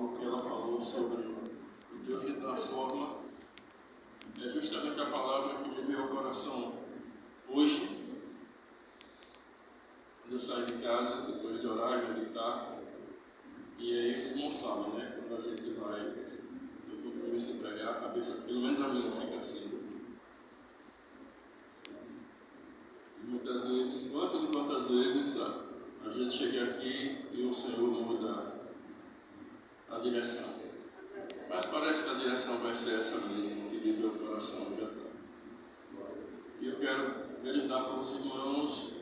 algo que ela falou sobre o Deus que transforma. É justamente a palavra que me veio ao coração hoje, quando eu saí de casa, depois de orar e meditar. E aí os irmãos sabem, né? Quando a gente vai no compromisso de pregar, a cabeça, pelo menos a minha, fica assim. E muitas vezes, quantas e quantas vezes a gente chega aqui e o Senhor muda a direção. Mas parece que a direção vai ser essa mesma, que vive o coração já está. E eu quero meditar com os irmãos.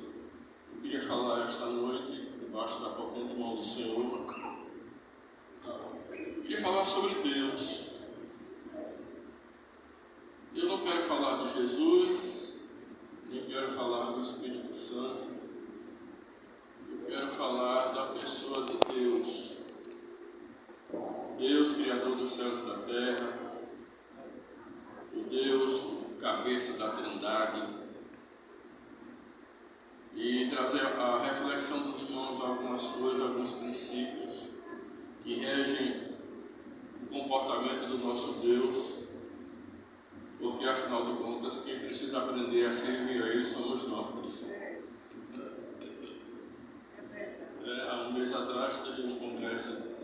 Eu queria falar esta noite, debaixo da potente mão do Senhor. Eu queria falar sobre Deus. Eu não quero falar de Jesus, nem quero falar do Espírito Santo. Eu quero falar da pessoa de Deus. Deus, Criador dos céus e da terra, o Deus, cabeça da Trindade, e trazer a reflexão dos irmãos algumas coisas, alguns princípios que regem o comportamento do nosso Deus, porque afinal de contas, quem precisa aprender a servir a Ele somos nós. Há um mês atrás teve um congresso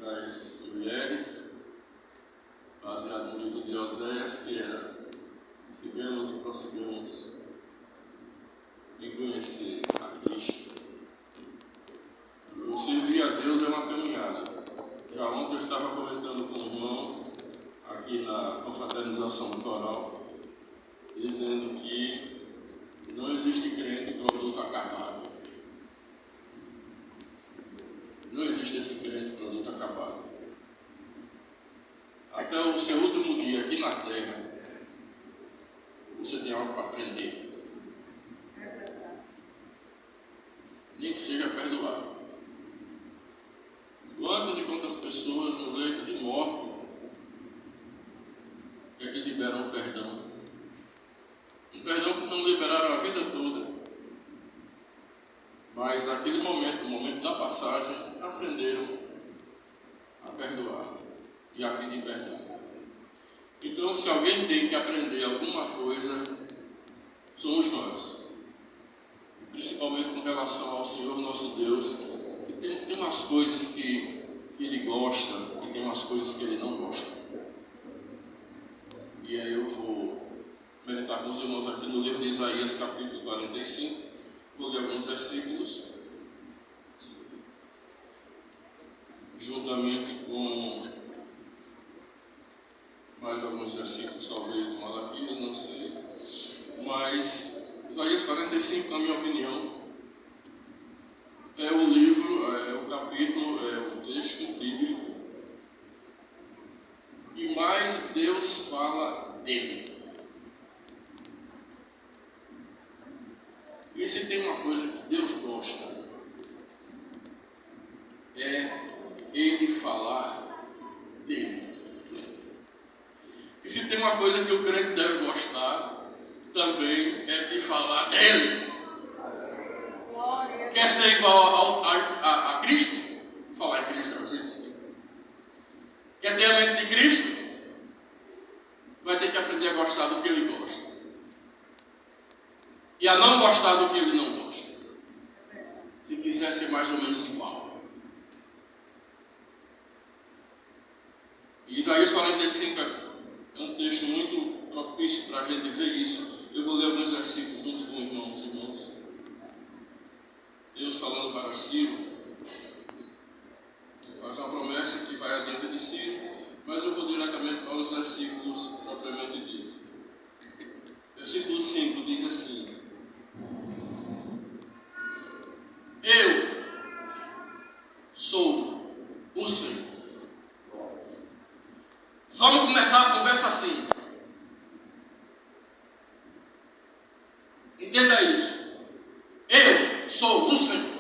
das mulheres, baseado no livro de Oséias, que era: sigamos e prossigamos em conhecer a Cristo. O servir a Deus é uma caminhada. Já ontem eu estava comentando com um irmão aqui na confraternização do coral, dizendo que não existe crente em produto acabado. Não existe esse crente em produto acabado. Até o seu último dia aqui na terra, você tem algo para aprender. Nem que seja perdoar. Quantas e quantas pessoas no leito de morte é que liberam o perdão? Um perdão que não liberaram a vida toda. Mas naquele momento, no momento da passagem, aprenderam a perdoar e a pedir perdão. Então, se alguém tem que aprender alguma coisa, somos nós. Principalmente com relação ao Senhor nosso Deus, que tem umas coisas que Ele gosta e tem umas coisas que Ele não gosta. E aí eu vou meditar com os irmãos aqui no livro de Isaías, capítulo 45. Vou ler alguns versículos, juntamente com mais alguns versículos, talvez, do Malaquias, não sei. Mas Isaías 45, na minha opinião, é o livro, é o capítulo, é o texto bíblico que mais Deus fala dele. E se tem uma coisa que Deus gosta, é Ele falar dele. E se tem uma coisa que o crente deve gostar, também é de falar dele. Quer ser igual a Cristo? Falar em Cristo é o jeito. Quer ter a mente de Cristo? Vai ter que aprender a gostar do que Ele gosta. E a não gostar do que Ele não gosta. Se quiser ser mais ou menos igual. E Isaías 45 é um texto muito propício para a gente ver isso. Eu vou ler alguns versículos juntos com os irmãos. Deus falando para Ciro, faz uma promessa que vai adiante de Ciro, mas eu vou diretamente para os versículos propriamente dito. Versículo 5 diz assim: eu sou o Senhor. Vamos começar a conversa assim. Entenda isso. Eu sou o Senhor.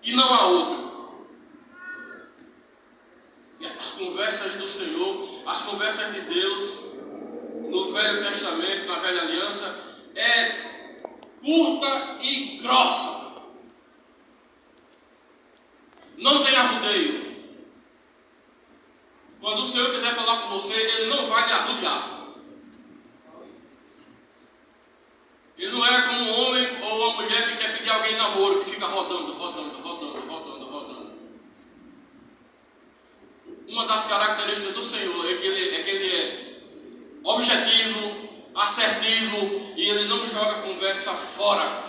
E não há outro. As conversas do Senhor, as conversas de Deus, no Velho Testamento, na Velha Aliança, é curta e grossa. Não tenha rodeio. Quando o Senhor quiser falar com você, Ele não vai lhe arrodear. Ele não é como um homem ou uma mulher que quer pedir alguém em namoro, que fica rodando. Uma das características do Senhor é que Ele é objetivo, assertivo, e Ele não joga conversa fora.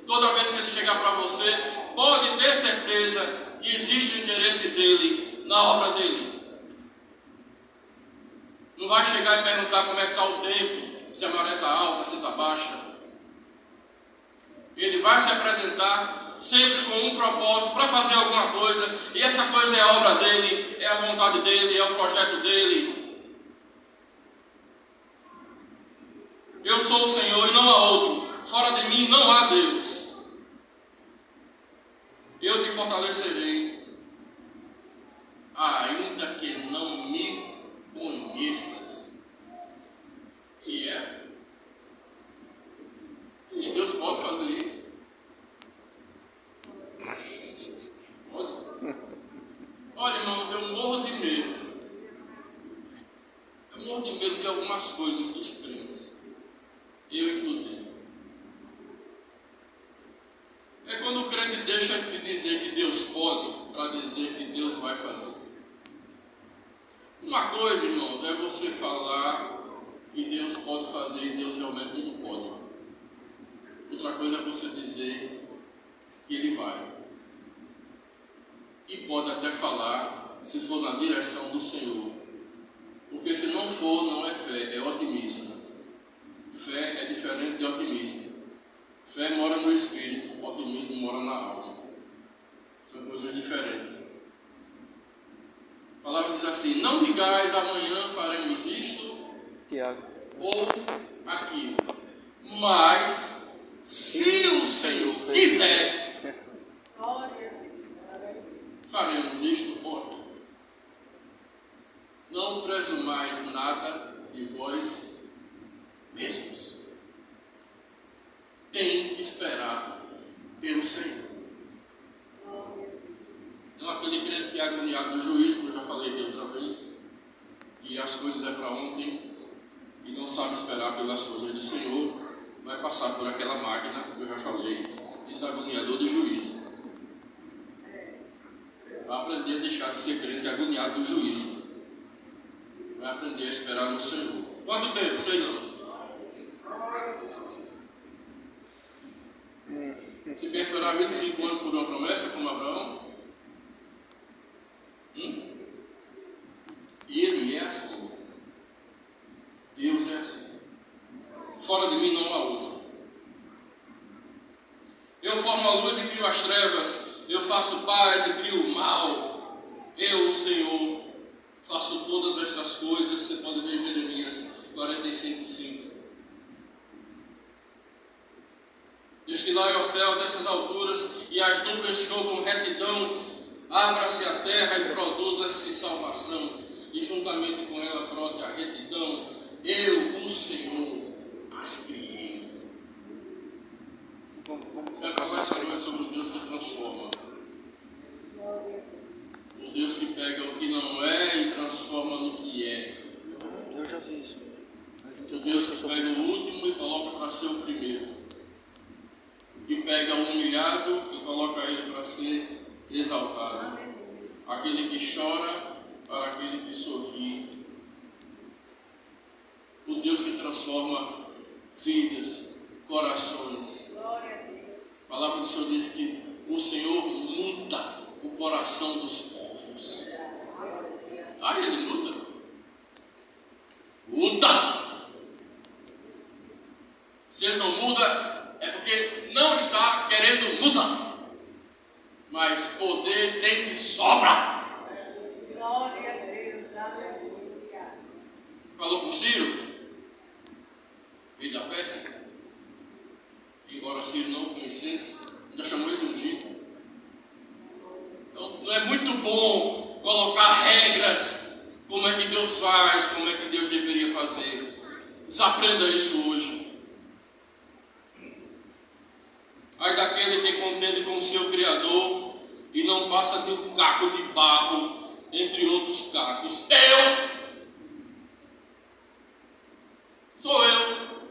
Toda vez que Ele chegar para você, pode ter certeza que existe o interesse dEle na obra dEle. Não vai chegar e perguntar como é que está o tempo, se a maré está alta, se está baixa. Ele vai se apresentar sempre com um propósito para fazer alguma coisa, e essa coisa é a obra dEle, é a vontade dEle, é o projeto dEle. Eu sou o Senhor e não há outro. Fora de mim não há Deus. Eu te fortalecerei, ainda que não me conheças. E Deus pode fazer isso. Olha, irmãos, eu morro de medo. Eu morro de medo de algumas coisas dos crentes. Eu, inclusive. É quando o crente deixa de dizer que Deus pode, para dizer que Deus vai fazer. Uma coisa, irmãos, é você falar que Deus pode fazer e Deus realmente não pode. Outra coisa é você dizer que Ele vai. E pode até falar, se for na direção do Senhor. Porque se não for, não é fé, é otimismo. Fé é diferente de otimismo. Fé mora no espírito, otimismo mora na alma. São coisas diferentes. A palavra diz assim: não digais amanhã faremos isto, Tiago, ou aquilo. Mas, se o Senhor quiser, faremos isto ou aquilo. Não presumais nada de vós mesmos. Tem que esperar pelo Senhor. Então, aquele crente que é agoniado no juízo, como eu já falei aqui outra vez, que as coisas é para ontem, e não sabe esperar pelas coisas do Senhor, vai passar por aquela máquina, que eu já falei, desagoniador do juízo. Vai aprender a deixar de ser crente agoniado do juízo. Vai aprender a esperar no Senhor. Quanto tempo? Sei não. Você quer esperar 25 anos por uma promessa, como Abraão? Ele é assim. Deus é assim. Fora de mim não há outro. Eu formo a luz e crio as trevas. Eu faço paz e crio o mal. Eu, o Senhor, faço todas estas coisas. Você pode ver Jeremias 45:5. Destilai ao céu dessas alturas, e as nuvens chovam retidão, abra-se a terra e produza-se salvação, e juntamente com ela brote a retidão. Eu, o Senhor, as criei. Quero falar essa noite sobre o Deus que transforma. O Deus que pega o que não é e transforma no que é. Eu já vi isso. O Deus que pega o último e coloca para ser o primeiro. Que pega o humilhado e coloca ele para ser exaltado. Aquele que chora para aquele que sorri. O Deus que transforma vidas, corações. A palavra do Senhor diz que o Senhor muda o coração dos povos. Ele muda. Muda! Se ele não muda, é porque não está querendo mudar. Mas poder tem de sobra. Glória a Deus, aleluia. Falou com Ciro, rei da Pérsia. Embora Ciro não o conhecesse, ainda chamou ele de ungido. Então, não é muito bom colocar regras, como é que Deus faz, como é que Deus deveria fazer. Desaprenda isso hoje. passa de um caco de barro, entre outros cacos. Sou eu.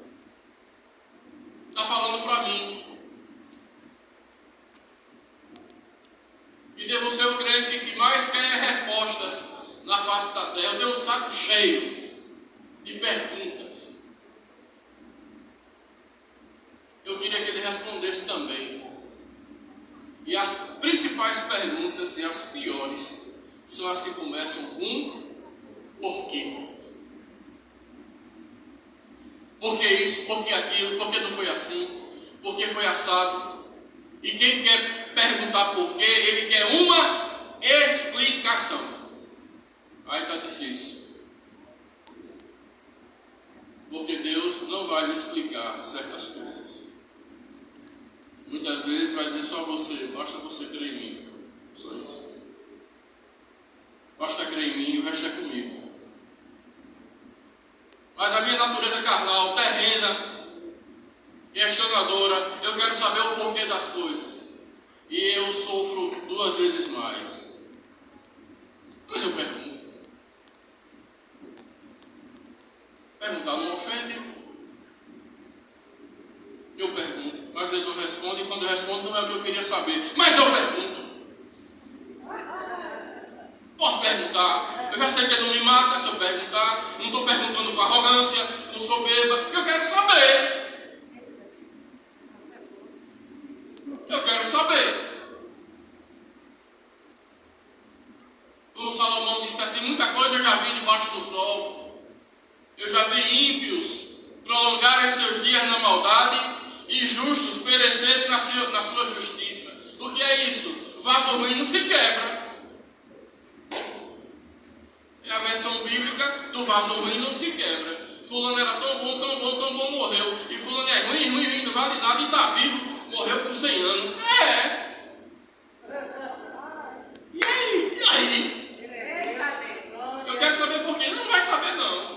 Está falando para mim. E devo ser o crente que mais quer respostas na face da terra. Eu tenho um saco cheio de perguntas. Eu queria que ele respondesse também. E as principais perguntas e as piores são as que começam com porquê. Por que isso? Por que aquilo? Por que não foi assim? Por que foi assado? E quem quer perguntar por quê, ele quer uma explicação. Aí está difícil. Porque Deus não vai lhe explicar certas coisas. Muitas vezes vai dizer só você, basta você crer em mim. Só isso. Basta crer em mim, o resto é comigo. Mas a minha natureza carnal, terrena, questionadora, eu quero saber o porquê das coisas. E eu sofro 2 vezes mais. Mas eu pergunto. Perguntar não ofende? Eu pergunto, mas ele não responde, e quando eu respondo não é o que eu queria saber. Mas eu pergunto. Posso perguntar? Eu já sei que ele não me mata se eu perguntar. Não estou perguntando com arrogância, com soberba. Eu quero saber. Eu quero saber. Como Salomão disse assim, muita coisa eu já vi debaixo do sol. Eu já vi ímpios prolongarem seus dias na maldade e justos perecerem na sua justiça. O que é isso? Vaso ruim não se quebra. É a versão bíblica do vaso ruim não se quebra. Fulano era tão bom, morreu. E fulano é ruim, não vale nada e está vivo, morreu com 100 anos. E aí? Eu quero saber por quê. Ele não vai saber não.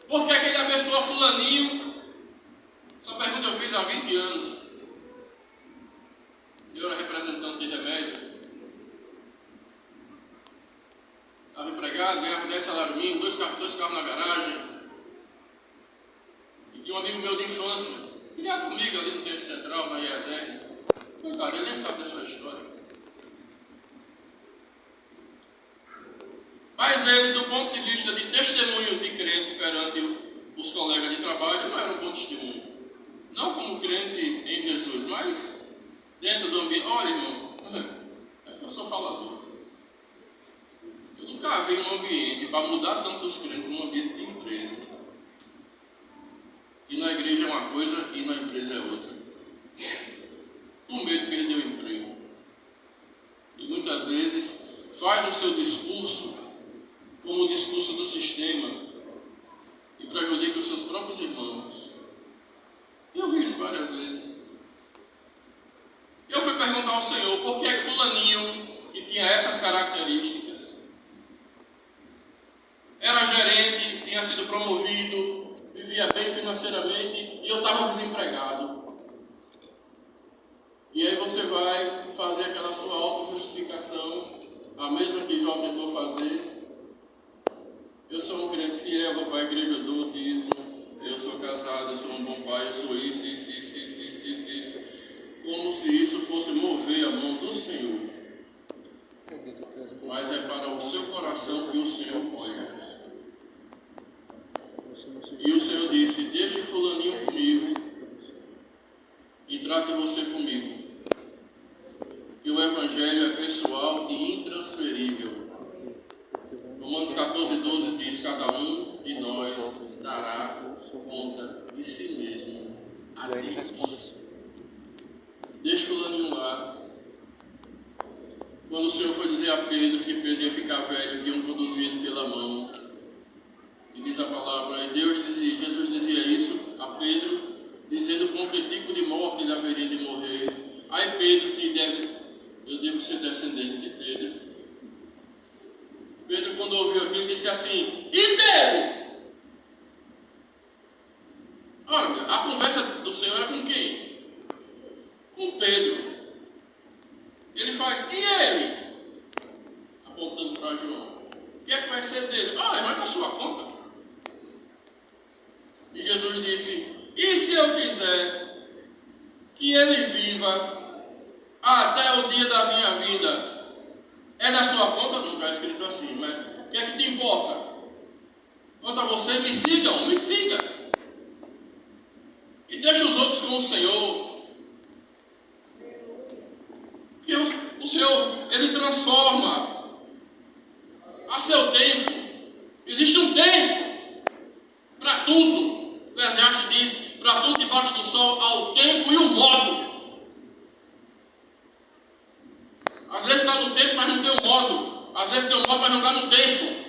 Por que ele abençoa fulaninho? Essa pergunta eu fiz há 20 anos. Eu era representante de remédio. Estava empregado, ganhava 10 salários mínimos, 2 carros na garagem. E tinha um amigo meu de infância, criado comigo ali no Tempo Central, na IEDR. Coitado, ele nem sabe dessa história. Mas ele, do ponto de vista de testemunho de crente perante os colegas de trabalho, não era um bom testemunho. Não como crente em Jesus, mas dentro do ambiente. Olha, irmão, eu sou falador. Eu nunca vi um ambiente para mudar tanto os crentes num ambiente de empresa. E na igreja é uma coisa e na empresa é outra. Com medo de perder o emprego. E muitas vezes faz o seu discurso como o discurso do sistema e prejudica os seus próprios irmãos. Eu vi isso várias vezes. Eu fui perguntar ao Senhor por que é que fulaninho, que tinha essas características, era gerente, tinha sido promovido, vivia bem financeiramente e eu estava desempregado. E aí você vai fazer aquela sua autojustificação, a mesma que Jó tentou fazer. Eu sou um crente fiel, vou para a igreja, eu dou o dízimo, eu sou casado, eu sou um bom pai, eu sou isso. Como se isso fosse mover a mão do Senhor. Mas é para o seu coração que o Senhor põe. E o Senhor disse, deixe fulaninho comigo e trate você comigo. Que o Evangelho é pessoal e intransferível. Romanos 14:12 diz, cada um de nós dará conta de si mesmo a Deus. Deixa fulaninho lá. Quando o Senhor foi dizer a Pedro que Pedro ia ficar velho, que iam conduzir ele pela mão, e diz a palavra, e Jesus dizia isso a Pedro, dizendo com que tipo de morte ele haveria de morrer. Aí Pedro, eu devo ser descendente de Pedro. Pedro, quando ouviu aquilo, disse assim, e dele? Ora, a conversa do Senhor era com quem? Com Pedro. faz? E ele? Apontando para João. O que é que vai ser dele? Ah, vai para sua conta. E Jesus disse: e se eu quiser que ele viva até o dia da minha vida? É da sua conta? Não está escrito assim, mas o que é que te importa? Quanto a você, me sigam, me siga. E deixa os outros com o Senhor. Porque o Senhor, Ele transforma a seu tempo. Existe um tempo para tudo. O Eclesiastes diz: para tudo debaixo do sol há o tempo e o modo. Às vezes está no tempo, mas não tem o modo. Às vezes tem o modo, mas não está no tempo.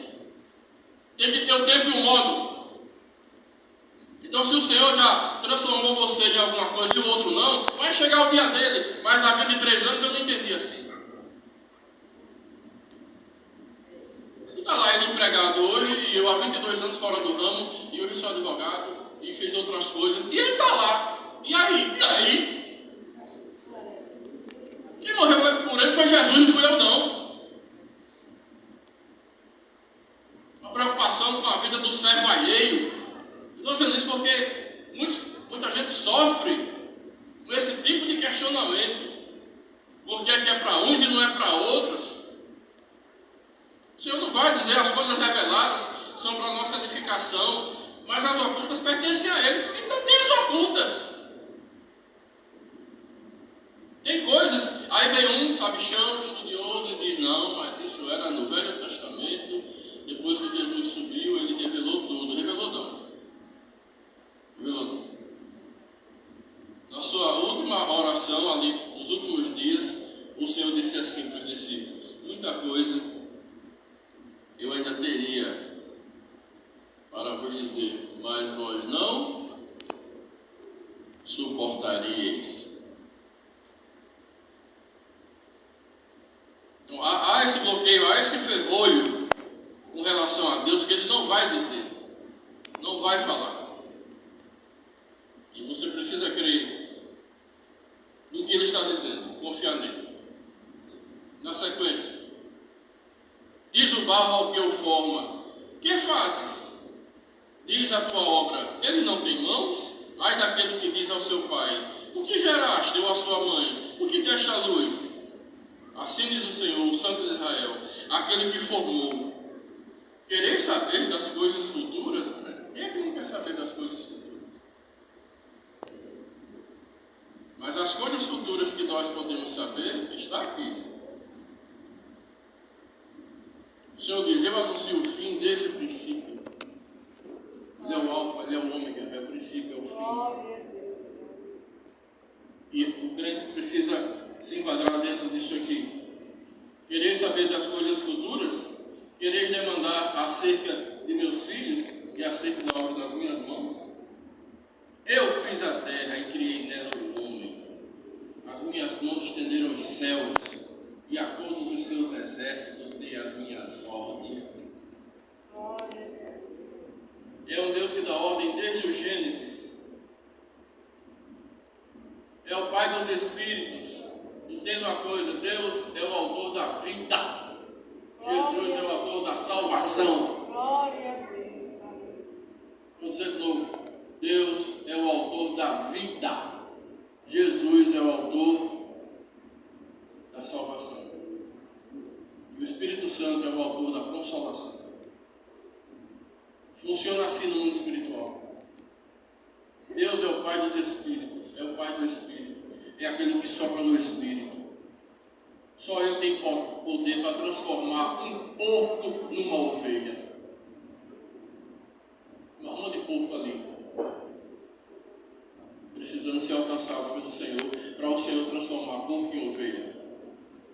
Tem que ter o tempo e o modo. Então, se o Senhor já transformou você em alguma coisa e o outro não, vai chegar o dia dele. Mas há 23 anos eu não entendi assim. E está lá ele empregado hoje, e eu há 22 anos fora do ramo, e hoje sou advogado, e fiz outras coisas, e ele está lá. E aí? E aí? Quem morreu por ele foi Jesus, não fui eu não. Uma preocupação com a vida do servo alheio. Estou dizendo isso porque muita gente sofre com esse tipo de questionamento. Por que é para uns e não é para outros? O Senhor não vai dizer as coisas reveladas são para a nossa edificação, mas as ocultas pertencem a Ele. Então tem as ocultas. Tem coisas, aí vem um sabichão, estudioso, e diz: não, mas isso era no Velho Testamento, depois que Jesus subiu, Ele revelou tudo. Revelou não. Na sua última oração, ali, nos últimos dias, o Senhor disse assim para os discípulos: muita coisa eu ainda teria para vos dizer, mas vós não suportaríeis. Então há esse bloqueio, há esse ferrolho com relação a Deus, que Ele não vai dizer, não vai falar. E você precisa crer no que Ele está dizendo, confiar nele. Na sequência, diz o barro ao que o forma: que fazes? Diz a tua obra: ele não tem mãos? Ai daquele que diz ao seu pai: o que geraste, ou a sua mãe? O que deste à luz? Assim diz o Senhor, o Santo de Israel, aquele que formou. Quereis saber das coisas futuras? Quem é que não quer saber das coisas futuras? Mas as coisas futuras que nós podemos saber está aqui. O Senhor diz: eu anuncio o fim desde o princípio. Ele é o alfa, ele é o ômega, é o princípio, é o fim. E o crente precisa se enquadrar dentro disso aqui. Quereis saber das coisas futuras? Quereis demandar acerca de meus filhos e acerca da obra das minhas mãos? Eu fiz a terra e criei nela o homem. As minhas mãos estenderam os céus, e a todos os seus exércitos dei as minhas ordens. É um Deus que dá ordem desde o Gênesis. É o Pai dos Espíritos. Entenda uma coisa: Deus é o autor da vida. Jesus é o autor da salvação. Vou dizer de novo: Deus é o autor da vida. Jesus é o autor da salvação. E o Espírito Santo é o autor da consolação. Funciona assim no mundo espiritual. Deus é o Pai dos Espíritos, é o Pai do Espírito, é aquele que sopra no Espírito. Só Ele tem poder para transformar um porco numa ovelha. Uma alma de porco ali, precisando ser alcançados pelo Senhor, para o Senhor transformar porco em ovelha.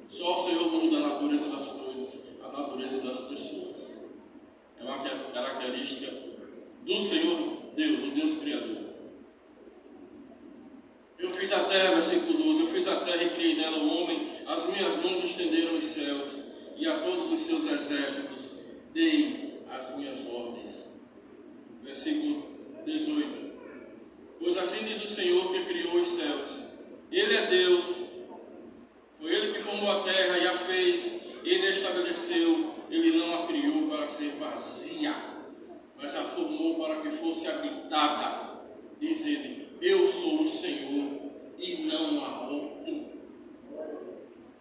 Só o Senhor muda a natureza das coisas, a natureza das pessoas. É uma característica do Senhor Deus, o Deus Criador. Eu fiz a terra, versículo 12, eu fiz a terra e criei nela o homem, as minhas mãos estenderam os céus, e a todos os seus exércitos dei as minhas ordens. Versículo 18. Pois assim diz o Senhor que criou os céus. Ele é Deus. Foi Ele que formou a terra estabeleceu, Ele não a criou para ser vazia, mas a formou para que fosse habitada. Diz Ele: eu sou o Senhor e não há outro.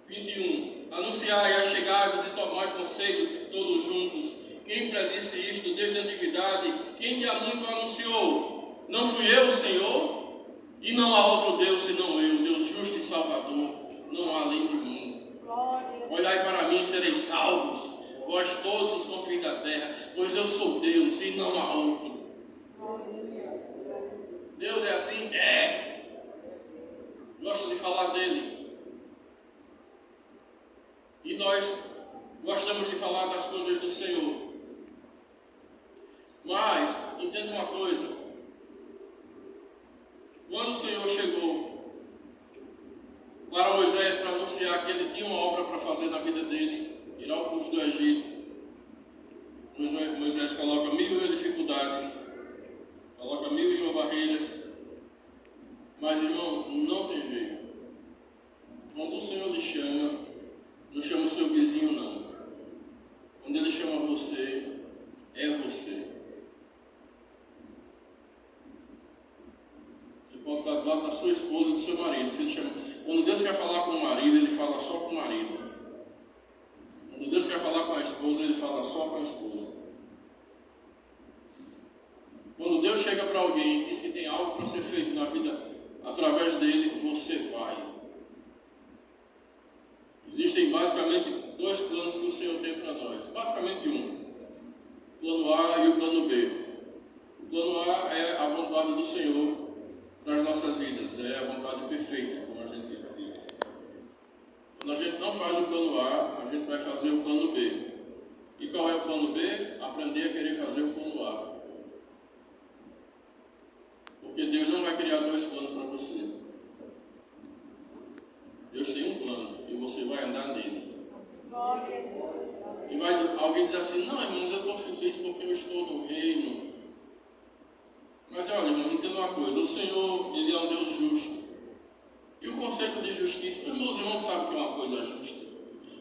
21. Anunciai, achegai-vos e tomai conselho todos juntos. Quem predisse isto desde a antiguidade? Quem de há muito anunciou? Não fui eu, o Senhor? E não há outro Deus senão eu, Deus justo e salvador, não há além de mim. Olhai para mim e sereis salvos, vós todos os confins da terra, pois eu sou Deus e não há outro. Deus é assim? É. Gosto de falar dele. E nós gostamos de falar das coisas do Senhor. Mas, entenda uma coisa. Quando o Senhor chegou para Moisés para anunciar que ele tinha uma obra para fazer na vida dele, tirar o povo do Egito, Moisés coloca 1000 dificuldades, coloca 1001 barreiras. Mas, irmãos, não tem jeito. Quando o Senhor lhe chama, não chama o seu vizinho, não. Quando Ele chama você, é você. Você pode estar do lado da sua esposa, do seu marido. Se ele chama... Quando Deus quer falar com o marido, Ele fala só com o marido. Quando Deus quer falar com a esposa, Ele fala só com a esposa. Quando Deus chega para alguém e diz que tem algo para ser feito na vida através dele, você vai. Existem basicamente 2 planos que o Senhor tem para nós. Basicamente um. O plano A e o plano B. O plano A é a vontade do Senhor para as nossas vidas. É a vontade perfeita, como a gente diz. Quando a gente não faz o plano A, a gente vai fazer o plano B. E qual é o plano B? Aprender a querer fazer o plano A. Porque Deus não vai criar 2 planos para você. Deus tem um plano e você vai andar nele. E alguém diz assim: não, irmãos, eu estou feliz porque eu estou no reino. Mas olha, irmão, entenda uma coisa: o Senhor, Ele é um Deus justo. E o conceito de justiça, meus irmãos sabem que é uma coisa justa.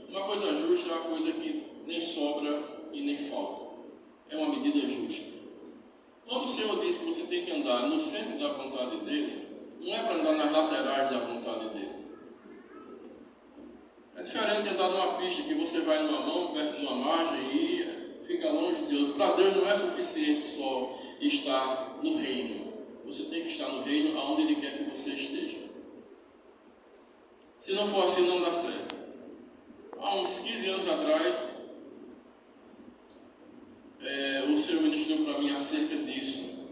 Uma coisa justa é uma coisa que nem sobra e nem falta. É uma medida justa. Quando o Senhor diz que você tem que andar no centro da vontade dEle, não é para andar nas laterais da vontade dEle. É diferente de andar numa pista que você vai numa mão, perto de uma margem e fica longe de outro. Para Deus não é suficiente só estar no reino. Você tem que estar no reino aonde Ele quer que você esteja. Se não for assim, não dá certo. Há uns 15 anos atrás, o Senhor ministrou para mim acerca disso.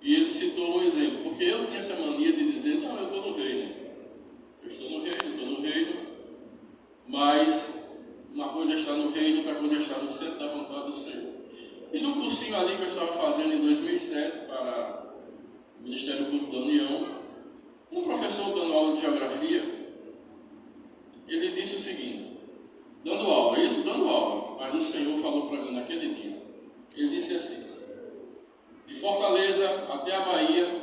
E Ele citou um exemplo. Porque eu tinha essa mania de dizer: não, eu estou no reino. Eu estou no reino, estou no reino. Mas uma coisa é estar no reino, outra coisa é estar no centro da vontade do Senhor. E num cursinho ali que eu estava fazendo em 2007 para o Ministério Público da União, um professor dando aula de geografia, ele disse o seguinte, dando aula, mas o Senhor falou para mim naquele dia. Ele disse assim: de Fortaleza até a Bahia,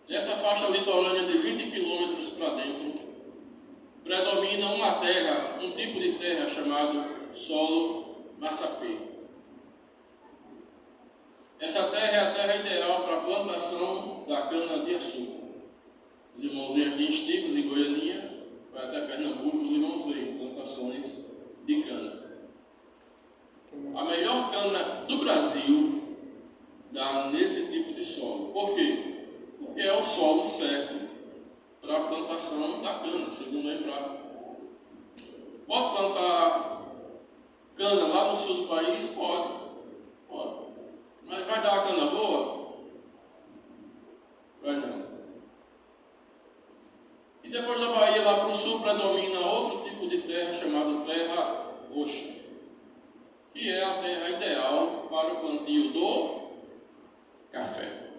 nessa faixa litorânea de 20 quilômetros para dentro, predomina uma terra, um tipo de terra chamado solo massapê. Essa terra é a terra ideal para a plantação da cana-de-açúcar. Os irmãos vêm aqui em Estigos, em Goiânia, vai até Pernambuco, os irmãos veem plantações de cana. A melhor cana do Brasil dá nesse tipo de solo. Por quê? Porque é o solo certo para a plantação da cana, segundo lembrar. Pode plantar cana lá no sul do país? Pode. Mas vai dar uma cana boa? Vai não. E depois da Bahia, lá para o sul, predomina outro tipo de terra chamada terra roxa, que é a terra ideal para o plantio do café.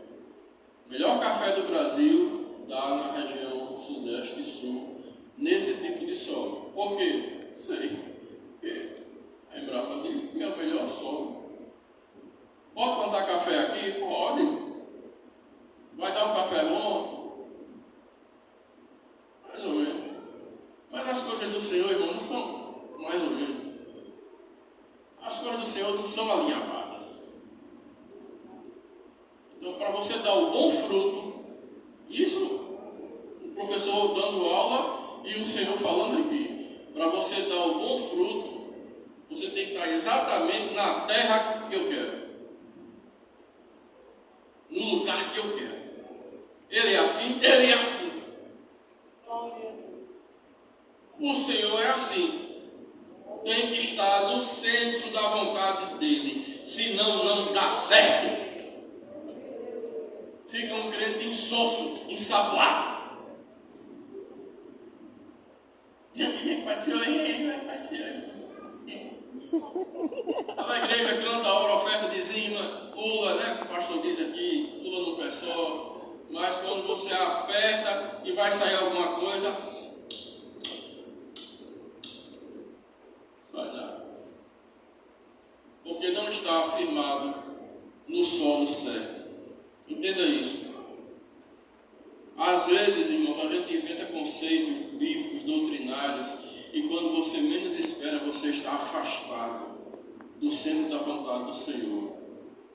O melhor café do Brasil dá na região sudeste e sul, nesse tipo de solo. Por quê? Sei. Porque a Embrapa diz que é o melhor solo. Pode plantar café aqui? Pode. Vai dar um café bom? Mais ou menos. Mas as coisas do Senhor, irmão, não Então, para você dar o bom fruto, isso o professor dando aula e o Senhor falando aqui, para você dar o bom fruto, você tem que estar exatamente na terra que eu quero, no lugar que eu quero. Ele é assim, ele é assim. O Senhor é assim. Tem que estar no centro da vontade dele, senão não dá certo. Fica um crente insosso, ensaboado. Pai Senhor, Pai Senhor. A igreja canta, ora, oferta, dizima, pula, né? O pastor diz aqui, pula no pé só. Mas quando você aperta e vai sair alguma coisa, sai nada. Porque não está afirmado no solo certo. Entenda isso. Às vezes, irmãos, a gente inventa conceitos bíblicos, doutrinários, e quando você menos espera, você está afastado do centro da vontade do Senhor.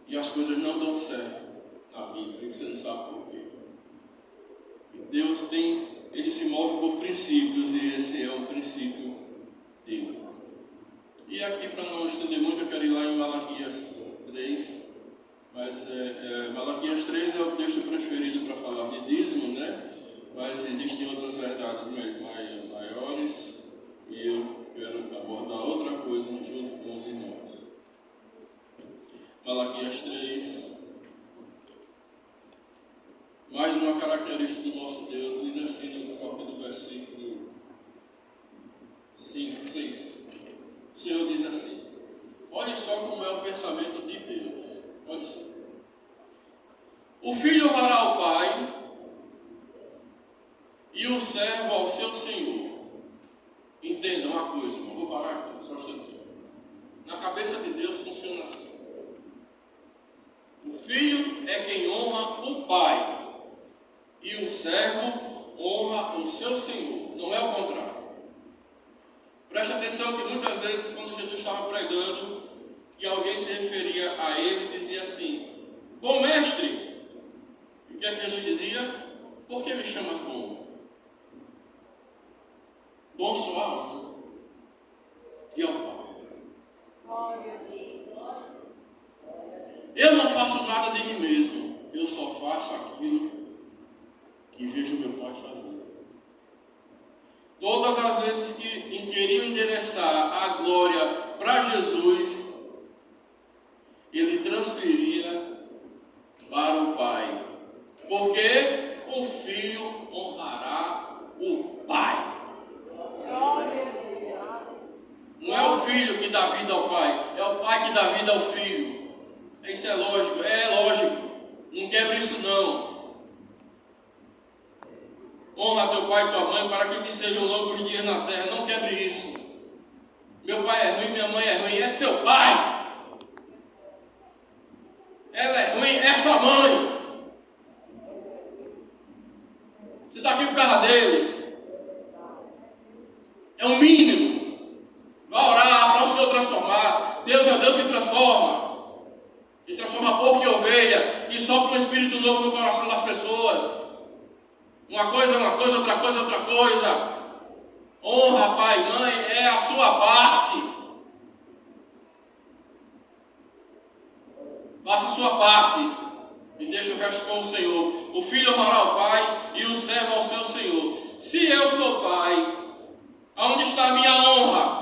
E as coisas não dão certo na vida, e você não sabe por quê. Deus ele se move por princípios, e esse é o princípio dele. E aqui, para não estender muito, eu quero ir lá em Malaquias 3. Mas Malaquias 3 é o texto preferido para falar de dízimo, né? Mas existem outras verdades maiores, e eu quero abordar outra coisa junto com os irmãos. Malaquias 3. Mais uma característica do nosso Deus, diz assim no próprio do versículo 5, 6. O Senhor diz assim: olhe só como é o pensamento de Deus. Olha só. O filho honrará ao pai e o servo ao seu senhor. Entenda uma coisa, irmão. Vou parar aqui, só um instantinho. Na cabeça de Deus funciona assim. O filho é quem honra o pai e o servo honra o seu senhor. Não é o contrário. Preste atenção que muitas vezes, quando Jesus estava pregando, e alguém se referia a ele e dizia assim: bom mestre. E o que é que Jesus dizia? Por que me chamas bom? Bom só há um, que é o Pai. Eu não faço nada de mim mesmo, eu só faço aquilo que vejo meu Pai fazer. Todas as vezes que queriam endereçar a glória para Jesus, ele transferia para o Pai, porque o Filho honrará o Pai. Não é o Filho que dá vida ao Pai, é o Pai que dá vida ao Filho. Isso é lógico, não quebra isso não. Honra teu pai e tua mãe para que te sejam longos dias na terra, não quebre isso. Meu pai é ruim, minha mãe é ruim, é seu pai. Ela é ruim, é sua mãe. Você está aqui por causa deles. É o mínimo. Vai orar para o Senhor transformar. Deus é o Deus que transforma. Que transforma porco e ovelha. Que sopra um espírito novo no coração das pessoas. Uma coisa é uma coisa, outra coisa é outra coisa. Honra pai e mãe é a sua parte. Faça a sua parte e deixa o resto com o Senhor. O filho honrará o pai e o servo ao seu senhor. Se eu sou pai, aonde está a minha honra?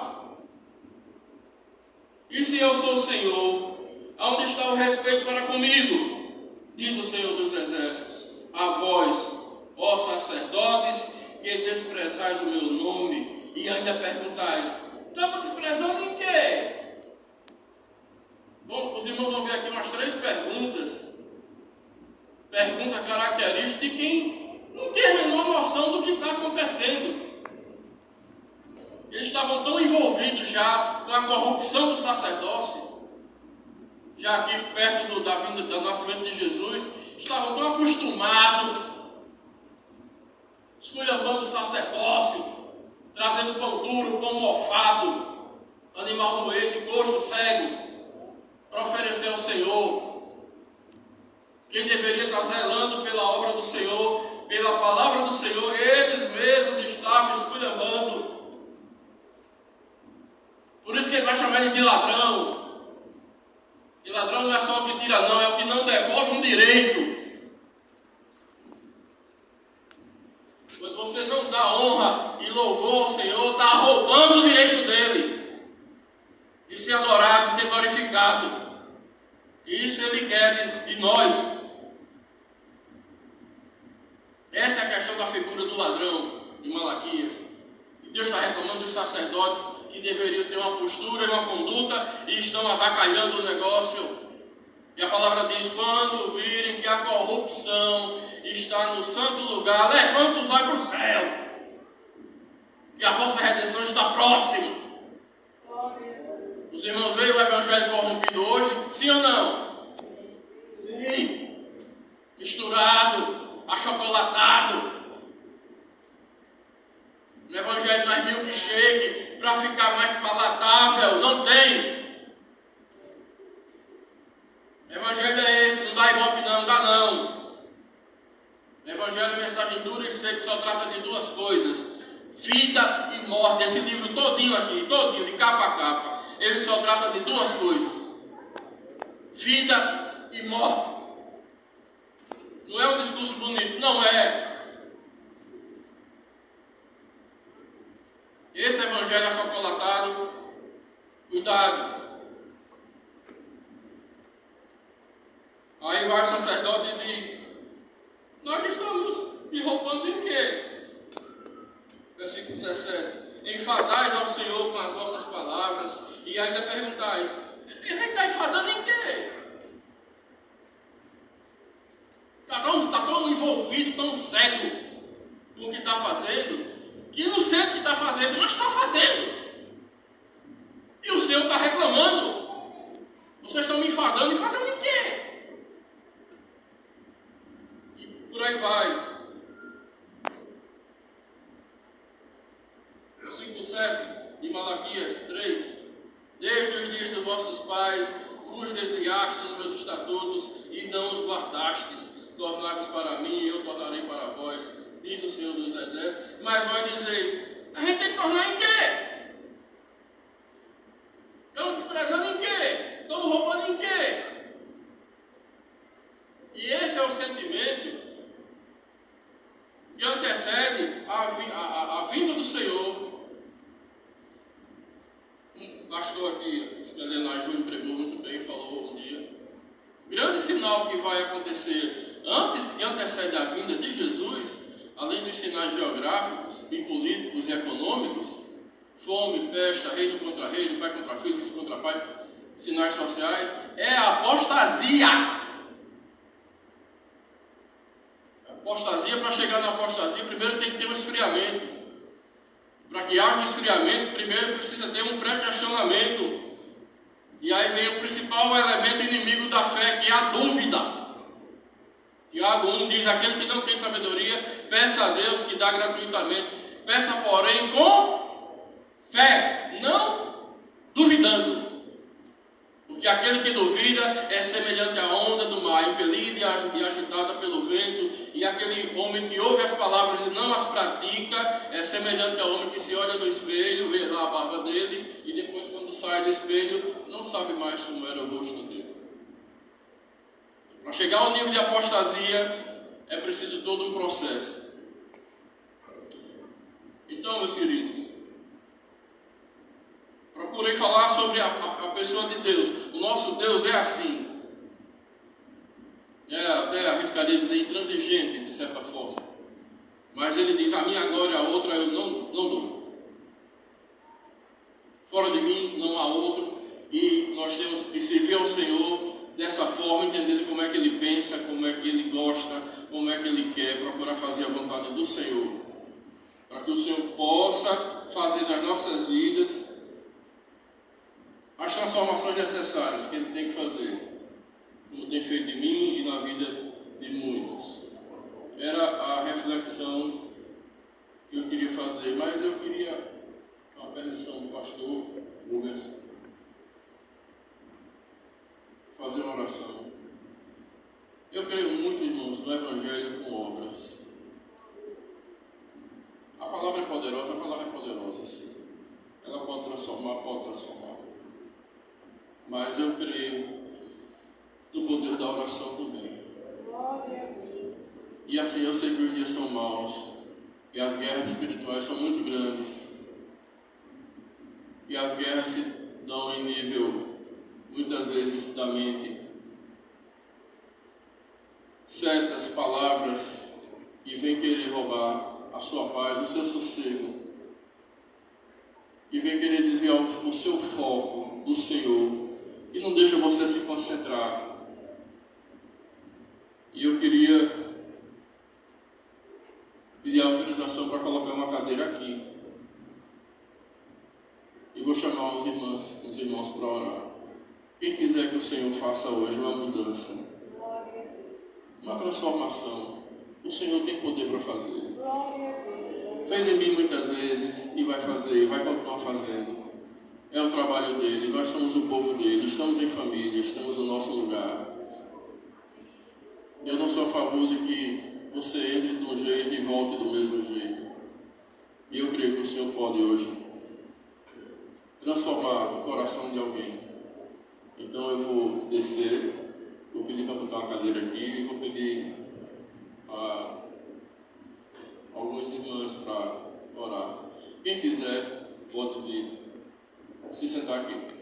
E se eu sou o Senhor, aonde está o respeito para comigo? Diz o Senhor dos Exércitos: a vós, ó sacerdotes, que desprezais o meu nome e ainda perguntais: estamos desprezando em quê? Bom, os irmãos vão ver aqui umas 3 perguntas. Pergunta característica de quem não tem a menor noção do que está acontecendo. Eles estavam tão envolvidos já com a corrupção do sacerdócio, já aqui perto do nascimento de Jesus, estavam tão acostumados, esculhambando o sacerdócio, trazendo pão duro, pão mofado, animal doente, coxo, cego, para oferecer ao Senhor. Quem deveria estar zelando pela obra do Senhor, pela palavra do Senhor, eles mesmos estavam esculhambando. Por isso que ele vai chamar ele de ladrão. E ladrão não é só o que tira, não, é o que não devolve um direito. Quando você não dá honra e louvor ao Senhor, está roubando o direito dele de ser adorado, de ser glorificado. E isso ele quer de nós. Essa é a questão da figura do ladrão de Malaquias. E Deus está reclamando dos sacerdotes que deveriam ter uma postura e uma conduta e estão avacalhando o negócio. E a palavra diz: quando virem que a corrupção está no santo lugar, levanta-os lá para o céu, que a vossa redenção está próxima. Os irmãos veem o evangelho corrompido hoje, sim ou não? Sim. Misturado, achocolatado. Um evangelho mais milkshake, para ficar mais palatável, não tem. O evangelho é esse, não dá ibope não, dá não. O evangelho é mensagem dura e seca, só trata de duas coisas: vida e morte. Esse livro todinho aqui, todinho, de capa a capa, ele só trata de duas coisas: vida e morte. Não é um discurso bonito, não é. Esse evangelho achocolatado, cuidado. Aí vai o sacerdote e diz: nós estamos me roubando em quê? Versículo 17: enfadais ao Senhor com as vossas palavras, e ainda perguntais: ele está enfadando em quê? Está tão envolvido, tão cego com o que está fazendo, que não sei o que está fazendo, mas está fazendo. E o Senhor está reclamando. Vocês estão me enfadando em quê? E por aí vai. Versículo 7 de Malaquias 3: desde os dias dos vossos pais vos desviaste dos meus estatutos e não os guardastes. Tornai-vos para mim e eu tornarei para vós, diz o Senhor dos Exércitos. Mas vós dizeis: a gente tem que tornar em quê? Estão desprezando em quê? Estão roubando em quê? E esse é o sentimento que antecede a vinda do Senhor. Um pastor aqui, o Elenais, me pregou muito bem, falou um dia: o grande sinal que vai acontecer antes que antecede a vinda de Jesus, além dos sinais geográficos e políticos e econômicos, fome, peste, reino contra reino, pai contra filho, filho contra pai, sinais sociais, é a apostasia. Apostasia, para chegar na apostasia, primeiro tem que ter um esfriamento. Para que haja um esfriamento, primeiro precisa ter um pré-questionamento. E aí vem o principal elemento inimigo da fé, que é a dúvida. Tiago 1 diz: aquele que não tem sabedoria, peça a Deus que dá gratuitamente. Peça, porém, com fé, não duvidando. Porque aquele que duvida é semelhante à onda do mar, impelida e agitada pelo vento. E aquele homem que ouve as palavras e não as pratica é semelhante ao homem que se olha no espelho, vê lá a barba dele, e depois, quando sai do espelho, não sabe mais como era o rosto dele. Para chegar ao nível de apostasia, é preciso todo um processo. Então, meus queridos, procurei falar sobre a pessoa de Deus. O nosso Deus é assim. Até arriscaria dizer intransigente, de certa forma. Mas ele diz: a minha glória, a outra eu não dou. Fora de mim não há outro. E nós temos que servir ao Senhor dessa forma, entendendo como é que ele pensa, como é que ele gosta, como é que ele quer, procurar fazer a vontade do Senhor. Para que o Senhor possa fazer nas nossas vidas as transformações necessárias que ele tem que fazer, como tem feito em mim e na vida de muitos. Era a reflexão que eu queria fazer, mas eu queria a permissão do pastor Rubens fazer uma oração. Eu creio no Evangelho com obras. A palavra é poderosa, sim. Ela pode transformar. Mas eu creio no poder da oração também. E assim, eu sei que os dias são maus, e as guerras espirituais são muito grandes, e as guerras se dão em nível, muitas vezes, da mente. Certas palavras que vêm querer roubar a sua paz, o seu sossego, e vem querer desviar o seu foco do Senhor, e não deixa você se concentrar. E eu queria pedir autorização para colocar uma cadeira aqui. E vou chamar os irmãos para orar. Quem quiser que o Senhor faça hoje uma mudança, uma transformação, o Senhor tem poder para fazer. Fez em mim muitas vezes e vai fazer, e vai continuar fazendo. É o trabalho dele, nós somos o povo dele, estamos em família, estamos no nosso lugar. Eu não sou a favor de que você entre de um jeito e volte do mesmo jeito. E eu creio que o Senhor pode hoje transformar o coração de alguém. Então eu vou descer, vou pedir para botar uma cadeira aqui e vou pedir a alguns irmãos para orar. Quem quiser pode vir se sentar aqui.